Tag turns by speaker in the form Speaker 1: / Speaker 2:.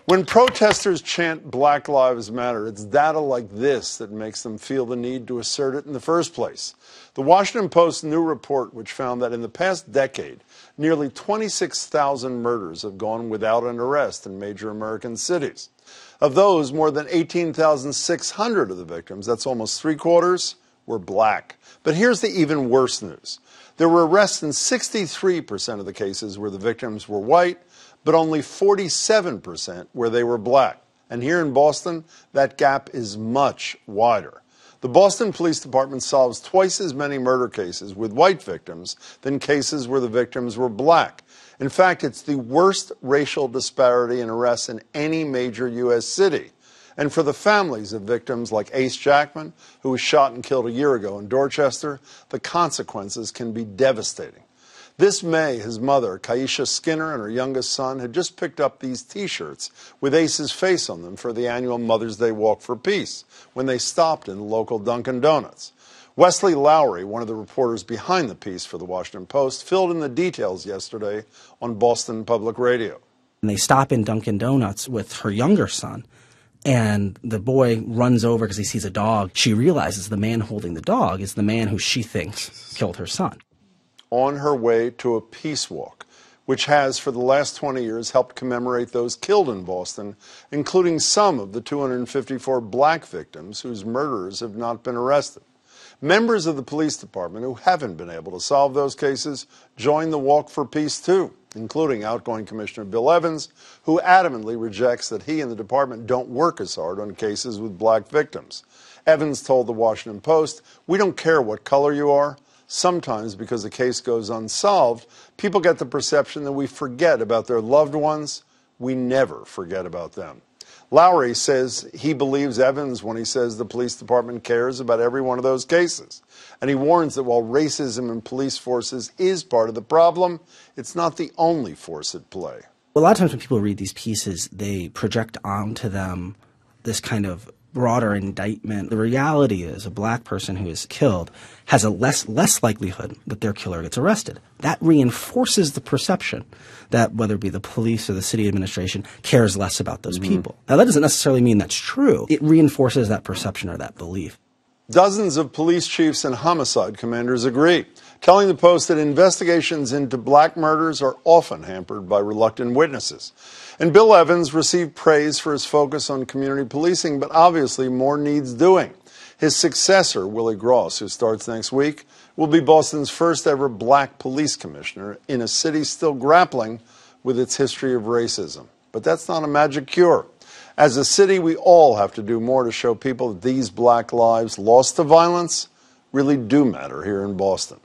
Speaker 1: When protesters chant Black Lives Matter, it's data like this that makes them feel the need to assert it in the first place. The Washington Post's new report, which found that in the past decade, nearly 26,000 murders have gone without an arrest in major American cities. Of those, more than 18,600 of the victims, that's almost three-quarters, were black. But here's the even worse news. There were arrests in 63% of the cases where the victims were white, but only 47% where they were black. And here in Boston, that gap is much wider. The Boston Police Department solves twice as many murder cases with white victims than cases where the victims were black. In fact, it's the worst racial disparity in arrests in any major U.S. city. And for the families of victims like Ace Jackman, who was shot and killed a year ago in Dorchester, the consequences can be devastating. This May, his mother, Kaisha Skinner, and her youngest son had just picked up these T-shirts with Ace's face on them for the annual Mother's Day Walk for Peace when they stopped in the local Dunkin' Donuts. Wesley Lowry, one of the reporters behind the piece for the Washington Post, filled in the details yesterday on Boston Public Radio.
Speaker 2: And they stop in Dunkin' Donuts with her younger son, and the boy runs over because he sees a dog. She realizes the man holding the dog is the man who she thinks killed her son.
Speaker 1: On her way to a peace walk, which has for the last 20 years helped commemorate those killed in Boston, including some of the 254 black victims whose murderers have not been arrested. Members of the police department who haven't been able to solve those cases joined the Walk for Peace too, including outgoing Commissioner Bill Evans, who adamantly rejects that he and the department don't work as hard on cases with black victims. Evans told the Washington Post, "We don't care what color you are. Sometimes, because the case goes unsolved, people get the perception that we forget about their loved ones. We never forget about them." Lowry says he believes Evans when he says the police department cares about every one of those cases. And he warns that while racism in police forces is part of the problem, it's not the only force at play.
Speaker 2: A lot of times when people read these pieces, they project onto them this kind of broader indictment. The reality is a black person who is killed has a less likelihood that their killer gets arrested. That reinforces the perception that whether it be the police or the city administration cares less about those people. Now, that doesn't necessarily mean that's true. It reinforces that perception or that belief.
Speaker 1: Dozens of police chiefs and homicide commanders agree, telling the Post that investigations into black murders are often hampered by reluctant witnesses. And Bill Evans received praise for his focus on community policing, but obviously more needs doing. His successor, Willie Gross, who starts next week, will be Boston's first ever black police commissioner in a city still grappling with its history of racism. But that's not a magic cure. As a city, we all have to do more to show people that these black lives lost to violence really do matter here in Boston.